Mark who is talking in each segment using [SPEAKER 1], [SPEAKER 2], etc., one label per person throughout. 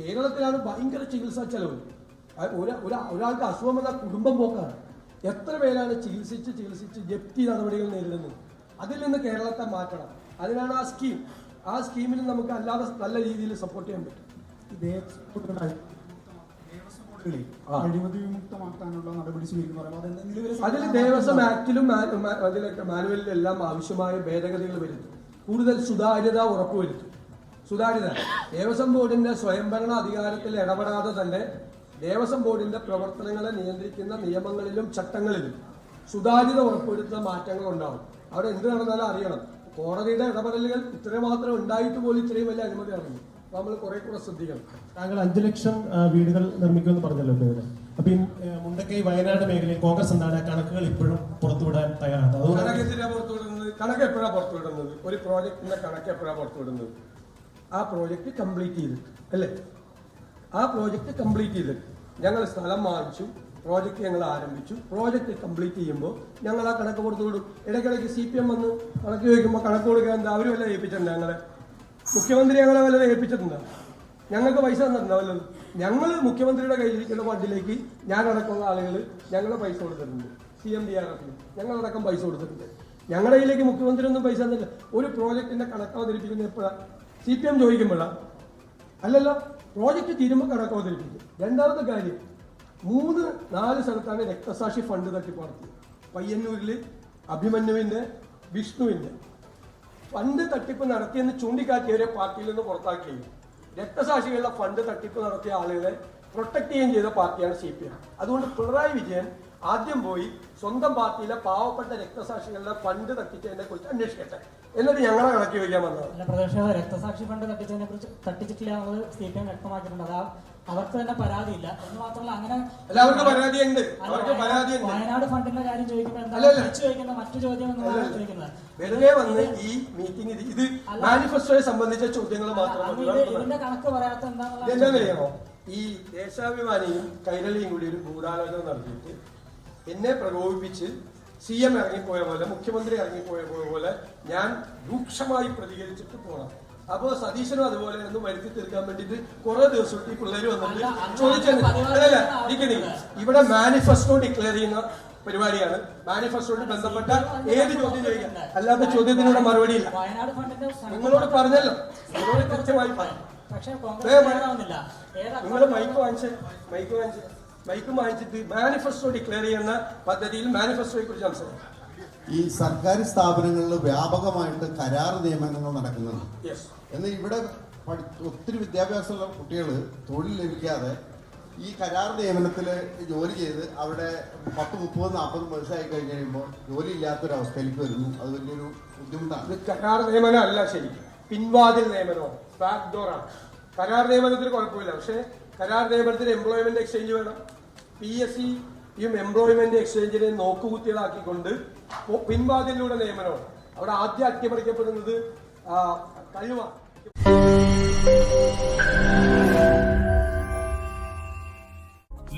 [SPEAKER 1] കേരളത്തിലാണ് ഭയങ്കര ചികിത്സാ ചെലവ്. ഒരാൾക്ക് അസുഖം വന്ന കുടുംബം പോക്കാണ്. എത്ര പേരാണ് ചികിത്സിച്ച് ജപ്തി നടപടികൾ നേരിടുന്നത്. അതിൽ നിന്ന് കേരളത്തെ മാറ്റണം. അതിനാണ് ആ സ്കീമിൽ നമുക്ക് അല്ലാതെ നല്ല രീതിയിൽ സപ്പോർട്ട് ചെയ്യാൻ പറ്റും. അതിൽ ദേവസ്വം ആക്ടിലും അതിലൊക്കെ മാനുവലിലും എല്ലാം ആവശ്യമായ ഭേദഗതികൾ വരുത്തും. കൂടുതൽ സുതാര്യത ഉറപ്പുവരുത്തും. ദേവസ്വം ബോർഡിന്റെ സ്വയംഭരണ അധികാരത്തിൽ ഇടപെടാതെ തന്നെ ദേവസ്വം ബോർഡിന്റെ പ്രവർത്തനങ്ങളെ നിയന്ത്രിക്കുന്ന നിയമങ്ങളിലും ചട്ടങ്ങളിലും സുതാര്യത ഉറപ്പുവരുത്തുന്ന മാറ്റങ്ങൾ ഉണ്ടാവും. അവിടെ എന്ത് നടന്നാലും അറിയണം. കോടതിയുടെ ഇടപെടലുകൾ ഇത്രയും മാത്രം ഉണ്ടായിട്ട് പോലും ഇത്രയും വലിയ അനുമതി ഇറങ്ങി. നമ്മൾ കുറെ കൂടെ ശ്രദ്ധിക്കണം.
[SPEAKER 2] താങ്കൾ 5 ലക്ഷം വീടുകൾ നിർമ്മിക്കുമെന്ന് പറഞ്ഞല്ലോ. അപ്പൊ ഈ മുണ്ടക്കൈ വയനാട് മേഖലയിൽ കോൺഗ്രസ് എന്താണ് കണക്കുകൾ ഇപ്പോഴും പുറത്തുവിടാൻ തയ്യാറാണ്?
[SPEAKER 1] കണക്ക് എപ്പോഴാണ് പുറത്തുവിടുന്നത്? ഒരു പ്രോജക്റ്റിന്റെ കണക്ക് എപ്പോഴാണ് പുറത്തുവിടുന്നത്? ആ പ്രോജക്റ്റ് കംപ്ലീറ്റ് ചെയ്തിട്ട് അല്ലേ? ആ പ്രോജക്റ്റ് കംപ്ലീറ്റ് ചെയ്തിട്ട് ഞങ്ങൾ സ്ഥലം വാങ്ങിച്ചു, പ്രോജക്റ്റ് ഞങ്ങൾ ആരംഭിച്ചു. പ്രോജക്റ്റ് കംപ്ലീറ്റ് ചെയ്യുമ്പോൾ ഞങ്ങൾ ആ കണക്ക് പുറത്തുവിടും. ഇടയ്ക്കിടയ്ക്ക് CPM വന്ന് കണക്ക് ചോദിക്കുമ്പോൾ കണക്ക് കൊടുക്കാൻ എന്താ അവരും വല്ല ഏൽപ്പിച്ചിട്ടുണ്ട്. ഞങ്ങളെ മുഖ്യമന്ത്രി ഞങ്ങളെ വല്ലതും ഏൽപ്പിച്ചിട്ടുണ്ടോ? ഞങ്ങൾക്ക് പൈസ തന്നിട്ടുണ്ടോ വല്ലതും? ഞങ്ങൾ മുഖ്യമന്ത്രിയുടെ കയ്യിലിരിക്കുന്ന ഫണ്ടിലേക്ക് ഞാനടക്കമുള്ള ആളുകൾ ഞങ്ങൾ പൈസ കൊടുത്തിട്ടുണ്ട്. CMDRF ഞങ്ങളടക്കം പൈസ കൊടുത്തിട്ടുണ്ട്. ഞങ്ങളുടെ കയ്യിലേക്ക് മുഖ്യമന്ത്രി ഒന്നും പൈസ തന്നില്ല. ഒരു പ്രോജക്റ്റിന്റെ കണക്ക് അവതരിപ്പിക്കുന്നത് എപ്പോഴാണ്? CPM ചോദിക്കുമ്പോഴാണ് അല്ലല്ലോ. പ്രോജക്റ്റ് തീരുമ്പോൾ കണക്ക് അവതരിപ്പിക്കും. രണ്ടാമത്തെ കാര്യം, 3-4 സ്ഥലത്താണ് രക്തസാക്ഷി ഫണ്ട് തട്ടിപ്പ് നടത്തിയത്. പയ്യന്നൂരിൽ അഭിമന്യുവിന്റെ, വിഷ്ണുവിന്റെ ഫണ്ട് തട്ടിപ്പ് നടത്തിയെന്ന് ചൂണ്ടിക്കാട്ടിയവരെ പാർട്ടിയിൽ നിന്ന് പുറത്താക്കുകയും രക്തസാക്ഷികളുടെ ഫണ്ട് തട്ടിപ്പ് നടത്തിയ ആളുകളെ പ്രൊട്ടക്ട് ചെയ്യുകയും ചെയ്ത പാർട്ടിയാണ് CPM. അതുകൊണ്ട് പിണറായി വിജയൻ ആദ്യം പോയി സ്വന്തം പാർട്ടിയിലെ പാവപ്പെട്ട രക്തസാക്ഷികളുടെ ഫണ്ട് തട്ടിച്ചതിനെ കുറിച്ച് അന്വേഷിക്കട്ടെ, എന്നിട്ട് ഞങ്ങളെ കണക്കി വയ്ക്കാൻ വന്നത്.
[SPEAKER 3] രക്തസാക്ഷി ഫണ്ട് തട്ടിച്ചതിനെ കുറിച്ച് തട്ടിച്ചിട്ടില്ല എന്നത് CPM വ്യക്തമാക്കിയിട്ടുണ്ട്. അവർക്ക് തന്നെ പരാതിയില്ല എന്ന് മാത്രമല്ല, അങ്ങനെ
[SPEAKER 1] എല്ലാവർക്കും പരാതിയുണ്ട്.
[SPEAKER 3] വയനാട് ഫണ്ടിന്റെ കാര്യം ചോദിക്കുമ്പോൾ മറ്റു ചോദ്യം ചോദിക്കുന്നത്
[SPEAKER 1] വെറുതെ വന്ന് ഈ മീറ്റിംഗ് ഇത് മാനിഫെസ്റ്റോയെ സംബന്ധിച്ച ചോദ്യങ്ങൾ മാത്രം.
[SPEAKER 3] ഇതിന്റെ കണക്ക് പറയാത്ത
[SPEAKER 1] എന്താണെന്നറിയാമോ? ഈ ദേശാഭിമാനിയും കൈരളിയും കൂടി ഒരു ഗൂഢാലോചന നടത്തിയിട്ട് എന്നെ പ്രകോപിപ്പിച്ച് CM ഇറങ്ങിപ്പോയ പോലെ, മുഖ്യമന്ത്രി ഇറങ്ങിപ്പോയ പോലെ ഞാൻ രൂക്ഷമായി പ്രതികരിച്ചിട്ട് പോകണം. അപ്പോ സതീശനും അതുപോലെ ഒന്നും വരുത്തി തീർക്കാൻ വേണ്ടിട്ട് കുറെ ദിവസം ഈ പിള്ളേര് വന്നിട്ട് ചോദിച്ചല്ല ഇവിടെ മാനിഫെസ്റ്റോ ഡിക്ലെയർ ചെയ്യുന്ന പരിപാടിയാണ്. മാനിഫെസ്റ്റോയിൽ ബന്ധപ്പെട്ട ഏത് ചോദ്യം ചോദിക്കാം, അല്ലാത്ത ചോദ്യത്തിനുള്ള മറുപടിയില്ല. നിങ്ങളോട് പറഞ്ഞല്ലോ, നിങ്ങളോട് കൃത്യമായി പറഞ്ഞു. നിങ്ങൾ മൈക്ക് വാങ്ങിച്ചിട്ട് മാനിഫെസ്റ്റോ ഡിക്ലെയർ ചെയ്യുന്ന പദ്ധതിയിൽ മാനിഫെസ്റ്റോയെ കുറിച്ച് സംസാരിക്കും.
[SPEAKER 4] ഈ സർക്കാർ സ്ഥാപനങ്ങളിൽ വ്യാപകമായിട്ട് കരാർ നിയമനങ്ങൾ നടക്കുന്നുണ്ട്. എന്നാൽ ഇവിടെ ഒത്തിരി വിദ്യാഭ്യാസമുള്ള കുട്ടികൾ തൊഴിൽ ലഭിക്കാതെ ഈ കരാർ നിയമനത്തിൽ ജോലി ചെയ്ത് അവിടെ 10, 30, 40 വയസ്സായി കഴിഞ്ഞ് കഴിയുമ്പോൾ ജോലി ഇല്ലാത്തൊരവസ്ഥയിലേക്ക് വരുന്നു. അത് വലിയൊരു ബുദ്ധിമുട്ടാണ്.
[SPEAKER 1] കരാർ നിയമനം അല്ല, ശരി, പിൻവാതിൽ നിയമനമാണ്, ബാക്ക് ഡോറാണ്. കരാർ നിയമനത്തിൽ കുഴപ്പമില്ല, പക്ഷേ കരാർ നിയമനത്തിൽ എംപ്ലോയ്മെന്റ് എക്സ്ചേഞ്ച് വേണം. PSCയും എംപ്ലോയ്മെന്റ് എക്സ്ചേഞ്ചിനെ നോക്കുകുത്തികളാക്കിക്കൊണ്ട് പിൻവാതിലൂടെ നിയമനമാണ്. അവിടെ ആദ്യം അട്ടിമറിക്കപ്പെടുന്നത് കഴിവാണ്.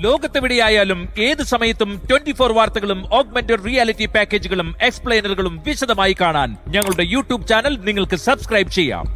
[SPEAKER 5] ലോകത്തെവിടെയായാലും ഏത് സമയത്തും 24 വാർത്തകളും ഓഗ്മെന്റഡ് റിയാലിറ്റി പാക്കേജുകളും എക്സ്പ്ലെയിനറുകളും വിശദമായി കാണാൻ ഞങ്ങളുടെ YouTube ചാനൽ നിങ്ങൾക്ക് സബ്സ്ക്രൈബ് ചെയ്യാം.